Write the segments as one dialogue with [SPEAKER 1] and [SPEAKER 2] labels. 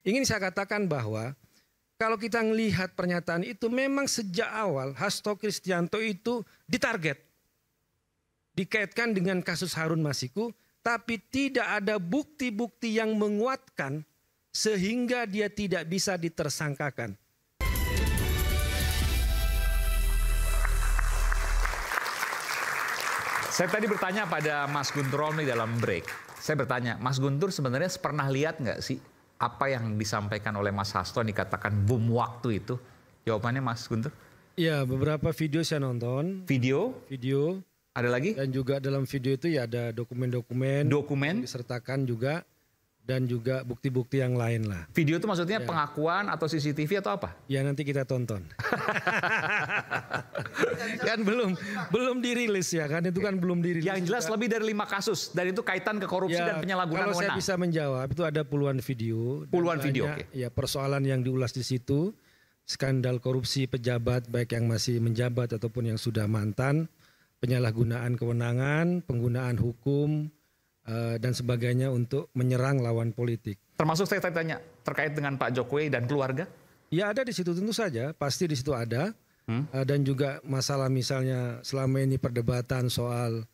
[SPEAKER 1] ingin saya katakan bahwa kalau kita melihat pernyataan itu memang sejak awal Hasto Kristianto itu ditarget. Dikaitkan dengan kasus Harun Masiku, tapi tidak ada bukti-bukti yang menguatkan sehingga dia tidak bisa ditersangkakan.
[SPEAKER 2] Saya tadi bertanya pada Mas Guntur Romli dalam break. Saya bertanya, Mas Guntur sebenarnya pernah lihat nggak sih apa yang disampaikan oleh Mas Hasto yang dikatakan bom waktu itu? Jawabannya Mas Guntur?
[SPEAKER 1] Ya, beberapa video saya nonton.
[SPEAKER 2] Video?
[SPEAKER 1] Video.
[SPEAKER 2] Ada lagi?
[SPEAKER 1] Dan juga dalam video itu ya ada dokumen-dokumen.
[SPEAKER 2] Dokumen?
[SPEAKER 1] Disertakan juga. Dan juga bukti-bukti yang lain lah.
[SPEAKER 2] Video itu maksudnya pengakuan atau CCTV atau apa?
[SPEAKER 1] Ya nanti kita tonton. Kan belum dirilis ya kan, itu kan belum dirilis.
[SPEAKER 2] Yang jelas juga. Lebih dari 5 kasus dan itu kaitan ke korupsi dan penyalahgunaan
[SPEAKER 1] wewenang. Kalau saya bisa menjawab itu ada puluhan video.
[SPEAKER 2] Puluhan video, oke.
[SPEAKER 1] Ya persoalan yang diulas di situ, skandal korupsi pejabat baik yang masih menjabat ataupun yang sudah mantan, penyalahgunaan kewenangan, penggunaan hukum, dan sebagainya untuk menyerang lawan politik.
[SPEAKER 2] Termasuk saya tanya terkait dengan Pak Jokowi dan keluarga?
[SPEAKER 1] Ya ada di situ tentu saja, pasti di situ ada. Dan juga masalah misalnya selama ini perdebatan soal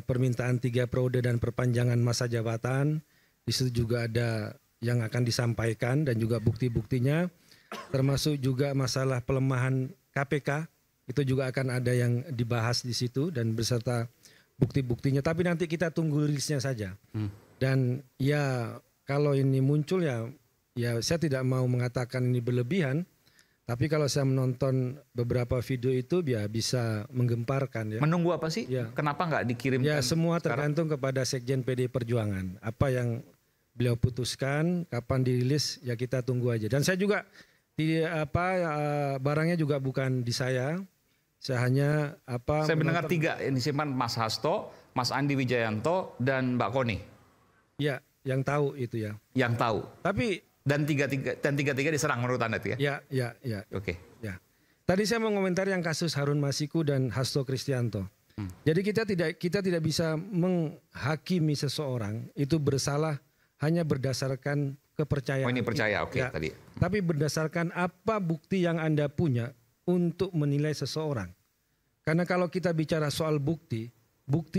[SPEAKER 1] permintaan 3 periode dan perpanjangan masa jabatan. Di situ juga ada yang akan disampaikan dan juga bukti-buktinya. Termasuk juga masalah pelemahan KPK, itu juga akan ada yang dibahas di situ dan beserta bukti-buktinya, tapi nanti kita tunggu rilisnya saja. Dan ya kalau ini muncul ya saya tidak mau mengatakan ini berlebihan, tapi kalau saya menonton beberapa video itu ya bisa menggemparkan ya.
[SPEAKER 2] Menunggu apa sih?
[SPEAKER 1] Ya.
[SPEAKER 2] Kenapa nggak dikirimkan?
[SPEAKER 1] Ya semua tergantung kepada Sekjen PD Perjuangan. Apa yang beliau putuskan, kapan dirilis ya kita tunggu aja. Dan saya juga barangnya juga bukan di saya. Saya hanya
[SPEAKER 2] Saya mendengar 3 yang disimpan Mas Hasto, Mas Andi Wijayanto, dan Mbak Koni.
[SPEAKER 1] Ya, yang tahu itu ya.
[SPEAKER 2] Yang tahu.
[SPEAKER 1] Tapi
[SPEAKER 2] dan tiga-tiga diserang menurut Anda itu ya?
[SPEAKER 1] Ya.
[SPEAKER 2] Oke.
[SPEAKER 1] Ya. Tadi saya mau komentar yang kasus Harun Masiku dan Hasto Kristianto. Jadi kita tidak bisa menghakimi seseorang itu bersalah hanya berdasarkan kepercayaan.
[SPEAKER 2] Oh ini percaya, oke
[SPEAKER 1] ya.
[SPEAKER 2] Tadi.
[SPEAKER 1] Tapi berdasarkan apa bukti yang Anda punya untuk menilai seseorang. Karena kalau kita bicara soal bukti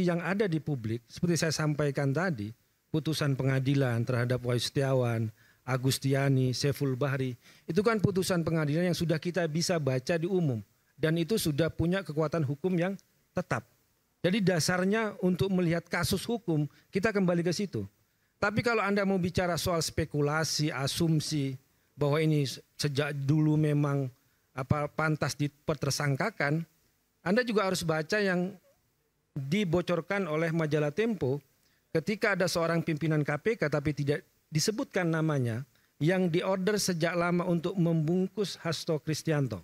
[SPEAKER 1] yang ada di publik, seperti saya sampaikan tadi, putusan pengadilan terhadap Wahyu Setiawan, Agustiani, Saiful Bahri, itu kan putusan pengadilan yang sudah kita bisa baca di umum. Dan itu sudah punya kekuatan hukum yang tetap. Jadi dasarnya untuk melihat kasus hukum, kita kembali ke situ. Tapi kalau Anda mau bicara soal spekulasi, asumsi, bahwa ini sejak dulu memang pantas dipersangkakan, Anda juga harus baca yang dibocorkan oleh majalah Tempo ketika ada seorang pimpinan KPK tapi tidak disebutkan namanya yang diorder sejak lama untuk membungkus Hasto Kristianto,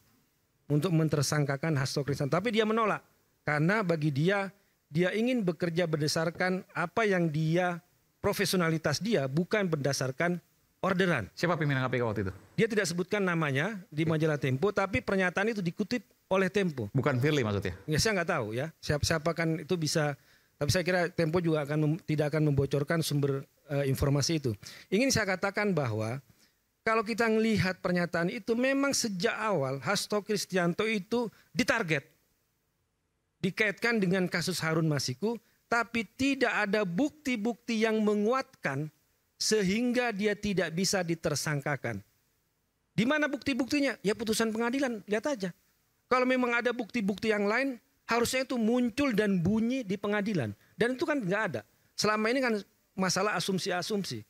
[SPEAKER 1] untuk mentersangkakan Hasto Kristianto, tapi dia menolak karena bagi dia ingin bekerja berdasarkan apa yang dia profesionalitas dia, bukan berdasarkan orderan.
[SPEAKER 2] Siapa pimpinan KPK waktu itu?
[SPEAKER 1] Dia tidak sebutkan namanya di majalah Tempo, tapi pernyataan itu dikutip oleh Tempo.
[SPEAKER 2] Bukan Firly maksudnya? Ya,
[SPEAKER 1] saya nggak tahu ya. Siapa kan itu bisa. Tapi saya kira Tempo juga tidak akan membocorkan sumber informasi itu. Ingin saya katakan bahwa kalau kita melihat pernyataan itu memang sejak awal Hasto Kristianto itu ditarget. Dikaitkan dengan kasus Harun Masiku, tapi tidak ada bukti-bukti yang menguatkan sehingga dia tidak bisa ditersangkakan. Di mana bukti-buktinya? Ya putusan pengadilan, lihat aja. Kalau memang ada bukti-bukti yang lain, harusnya itu muncul dan bunyi di pengadilan. Dan itu kan nggak ada. Selama ini kan masalah asumsi-asumsi.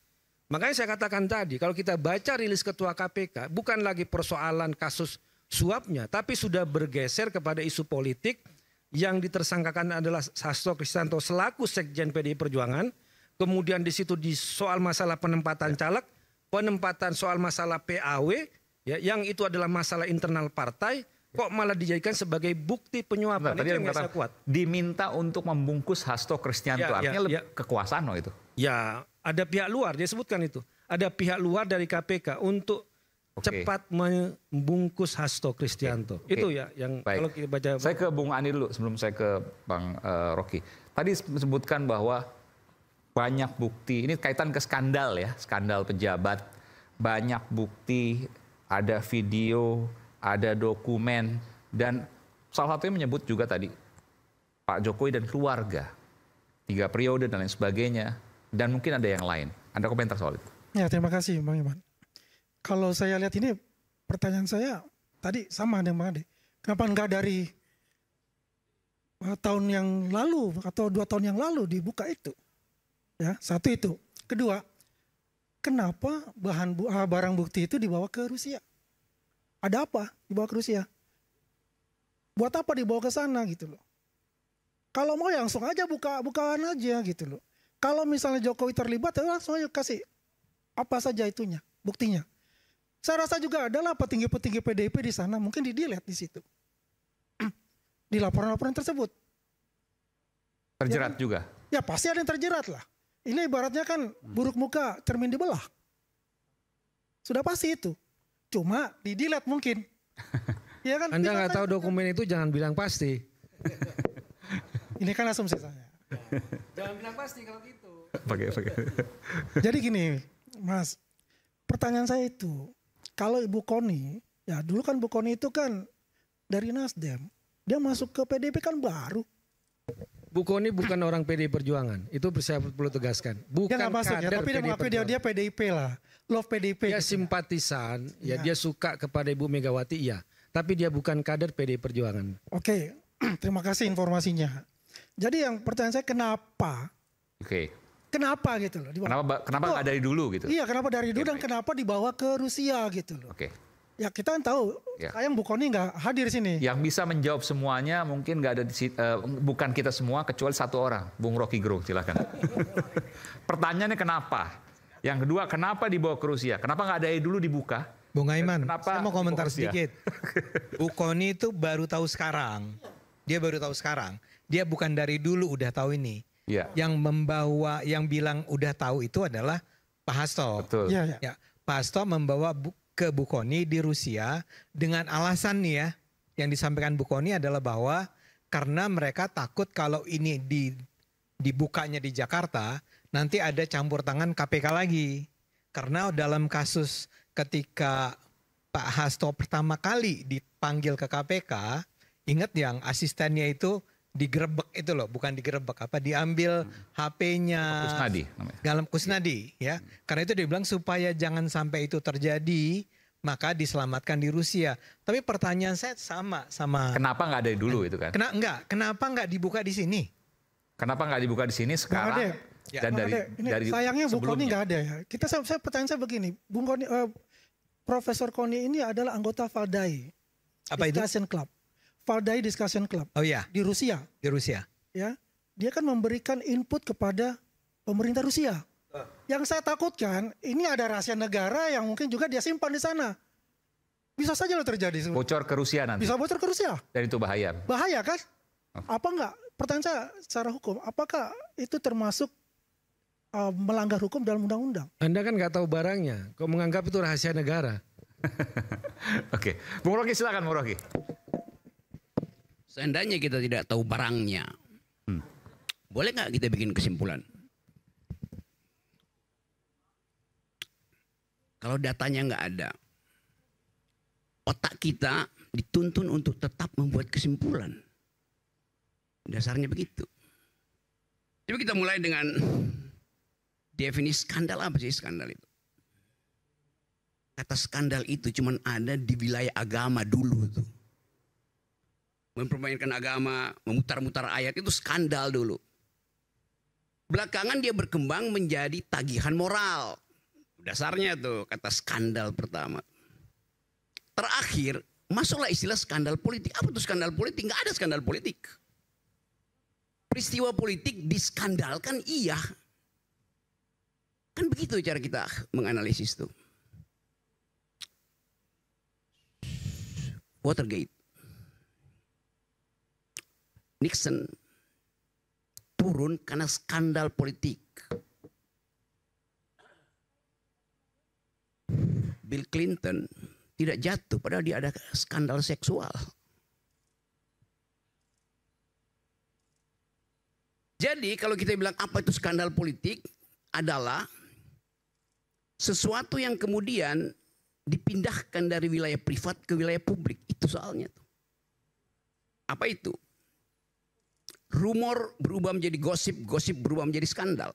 [SPEAKER 1] Makanya saya katakan tadi, kalau kita baca rilis Ketua KPK, bukan lagi persoalan kasus suapnya, tapi sudah bergeser kepada isu politik yang ditersangkakan adalah Hasto Kristianto selaku Sekjen PDI Perjuangan. Kemudian di situ di soal masalah penempatan caleg, penempatan soal masalah PAW, ya, yang itu adalah masalah internal partai, kok malah dijadikan sebagai bukti penyuapan. Itu yang saya kuat.
[SPEAKER 2] Diminta untuk membungkus Hasto Kristianto, artinya kekuasaan itu.
[SPEAKER 1] Ya, ada pihak luar, dia sebutkan itu. Ada pihak luar dari KPK untuk cepat membungkus Hasto Kristianto. Itu ya yang kalau kita baca.
[SPEAKER 2] Saya ke Bung Andi dulu sebelum saya ke Bang Rocky. Tadi disebutkan bahwa banyak bukti, ini kaitan ke skandal ya, skandal pejabat banyak bukti, ada video, ada dokumen, dan salah satunya menyebut juga tadi Pak Jokowi dan keluarga, 3 periode dan lain sebagainya, dan mungkin ada yang lain. Anda komentar soal itu?
[SPEAKER 3] Ya, terima kasih Bang Iman. Kalau saya lihat ini, pertanyaan saya tadi sama dengan Bang Ade. Kenapa enggak dari tahun yang lalu atau 2 tahun yang lalu dibuka itu? Ya, satu itu. Kedua, kenapa barang bukti itu dibawa ke Rusia? Ada apa dibawa ke Rusia? Buat apa dibawa ke sana gitu loh? Kalau mau langsung aja bukaan aja gitu loh. Kalau misalnya Jokowi terlibat, ya langsung aja kasih apa saja itunya, buktinya. Saya rasa juga adalah petinggi-petinggi PDIP di sana mungkin di-delete di situ. Di laporan-laporan tersebut.
[SPEAKER 2] Terjerat
[SPEAKER 3] ya,
[SPEAKER 2] juga?
[SPEAKER 3] Ya pasti ada yang terjerat lah. Ini ibaratnya kan buruk muka cermin dibelah. Sudah pasti itu. Cuma di-delete mungkin. Ya kan,
[SPEAKER 1] Anda nggak tahu dokumen itu jangan bilang pasti.
[SPEAKER 3] Ini kan asumsi saya.
[SPEAKER 1] Jangan bilang pasti kalau gitu.
[SPEAKER 2] Pakai.
[SPEAKER 3] Jadi gini Mas, pertanyaan saya itu, kalau Ibu Koni, ya dulu kan Bu Koni itu kan dari Nasdem, dia masuk ke PDIP kan baru.
[SPEAKER 1] Bu Koni bukan orang PDI Perjuangan, itu saya perlu tegaskan. Bukan
[SPEAKER 3] Dia nggak masuk ya,
[SPEAKER 1] kader
[SPEAKER 3] tapi dia
[SPEAKER 1] PDI
[SPEAKER 3] mengakui
[SPEAKER 1] Perjuangan.
[SPEAKER 3] dia PDIP lah, love PDIP.
[SPEAKER 1] Dia
[SPEAKER 3] gitu.
[SPEAKER 1] simpatisan, ya
[SPEAKER 3] Ya.
[SPEAKER 1] dia suka kepada Ibu Megawati, iya. Tapi dia bukan kader PDI Perjuangan.
[SPEAKER 3] Oke, terima kasih informasinya. Jadi yang pertanyaan saya kenapa?
[SPEAKER 2] Oke.
[SPEAKER 3] Kenapa gitu loh? Dibawa.
[SPEAKER 2] Kenapa nggak dari dulu gitu?
[SPEAKER 3] Iya, kenapa dari dulu
[SPEAKER 2] Oke,
[SPEAKER 3] dan
[SPEAKER 2] baik.
[SPEAKER 3] kenapa dibawa ke Rusia gitu loh?
[SPEAKER 2] Oke.
[SPEAKER 3] Ya kita kan tahu,
[SPEAKER 2] Ya.
[SPEAKER 3] sayang Bu Koni nggak hadir sini.
[SPEAKER 2] Yang bisa menjawab semuanya mungkin nggak ada bukan kita semua kecuali satu orang, Bung Rocky Gerung, silakan. Pertanyaannya kenapa? Yang kedua, kenapa dibawa ke Rusia? Kenapa nggak dari dulu dibuka?
[SPEAKER 4] Bung Aiman,
[SPEAKER 2] Kenapa
[SPEAKER 4] saya mau komentar
[SPEAKER 2] Rusia?
[SPEAKER 4] sedikit. Bu Koni itu baru tahu sekarang. Dia baru tahu sekarang. Dia bukan dari dulu udah tahu ini.
[SPEAKER 2] Iya.
[SPEAKER 4] Yang membawa, yang bilang udah tahu itu adalah Pak Hasto.
[SPEAKER 2] Betul.
[SPEAKER 3] Iya, ya.
[SPEAKER 4] Ya, Pak Hasto membawa ke Bu Koni di Rusia dengan alasan nih ya, yang disampaikan Bu Koni adalah bahwa karena mereka takut kalau ini dibukanya di Jakarta, nanti ada campur tangan KPK lagi. Karena dalam kasus ketika Pak Hasto pertama kali dipanggil ke KPK, ingat yang asistennya itu digerebek itu loh, bukan digerebek apa, diambil HP-nya.
[SPEAKER 2] Kusnadi namanya.
[SPEAKER 4] Dalam Kusnadi ya. Karena itu dia bilang supaya jangan sampai itu terjadi, maka diselamatkan di Rusia. Tapi pertanyaan saya sama.
[SPEAKER 2] Kenapa nggak dari dulu itu kan?
[SPEAKER 4] Kenapa nggak dibuka di sini?
[SPEAKER 2] Kenapa nggak dibuka di sini sekarang?
[SPEAKER 3] Ade,
[SPEAKER 2] Dan
[SPEAKER 3] Bang Ade, ini sayangnya Bu Koni nggak ada ya. Saya pertanyaan saya begini, Bung Koni, Profesor Koni ini adalah anggota Valdai
[SPEAKER 4] Apa itu?
[SPEAKER 3] Discussion Club. Valdai Discussion Club
[SPEAKER 4] Oh iya,
[SPEAKER 3] di Rusia,
[SPEAKER 4] di Rusia.
[SPEAKER 3] ya. Dia kan memberikan input kepada pemerintah Rusia. Yang saya takutkan ini ada rahasia negara yang mungkin juga dia simpan di sana. Bisa saja loh terjadi.
[SPEAKER 2] Bocor ke Rusia nanti.
[SPEAKER 3] Bisa bocor ke Rusia.
[SPEAKER 2] Dan itu bahaya.
[SPEAKER 3] Bahaya kan? Apa enggak? Pertanyaan saya secara hukum, apakah itu termasuk melanggar hukum dalam undang-undang?
[SPEAKER 1] Anda kan nggak tahu barangnya, kok menganggap itu rahasia negara.
[SPEAKER 2] Oke. Bung Rocky silakan, Bung Rocky.
[SPEAKER 5] Seandainya kita tidak tahu barangnya, boleh nggak kita bikin kesimpulan? Kalau datanya nggak ada, otak kita dituntun untuk tetap membuat kesimpulan. Dasarnya begitu. Coba kita mulai dengan definisi skandal. Apa sih skandal itu? Kata skandal itu cuma ada di wilayah agama dulu tuh. Mempermainkan agama, memutar-mutar ayat itu skandal dulu. Belakangan dia berkembang menjadi tagihan moral. Dasarnya tuh kata skandal pertama. Terakhir masuklah istilah skandal politik. Apa tuh skandal politik? Nggak ada skandal politik. Peristiwa politik diskandalkan iya. Kan begitu cara kita menganalisis tuh. Watergate. Nixon turun karena skandal politik. Bill Clinton tidak jatuh padahal dia ada skandal seksual. Jadi kalau kita bilang apa itu skandal politik adalah sesuatu yang kemudian dipindahkan dari wilayah privat ke wilayah publik. Itu soalnya tuh. Apa itu? Rumor berubah menjadi gosip, gosip berubah menjadi skandal.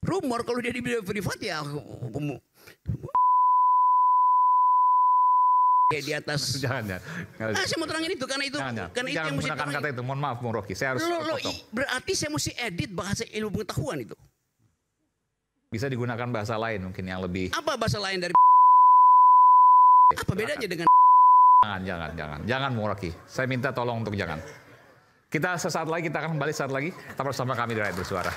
[SPEAKER 5] Rumor kalau dia di wilayah privat ya di atas.
[SPEAKER 2] Jangan.
[SPEAKER 5] Saya mau terangin itu karena itu
[SPEAKER 2] Jangan
[SPEAKER 5] itu yang mesti
[SPEAKER 2] menggunakan kata itu. Mohon maaf, Bung Rocky. Saya harus potong.
[SPEAKER 5] berarti saya mesti edit bahasa ilmu pengetahuan itu.
[SPEAKER 2] Bisa digunakan bahasa lain mungkin yang lebih.
[SPEAKER 5] Apa bahasa lain dari apa bedanya dengan
[SPEAKER 2] Jangan Bung Rocky. Saya minta tolong untuk jangan. Kita sesaat lagi, kita akan kembali saat lagi. Tetap bersama kami di Rakyat Bersuara.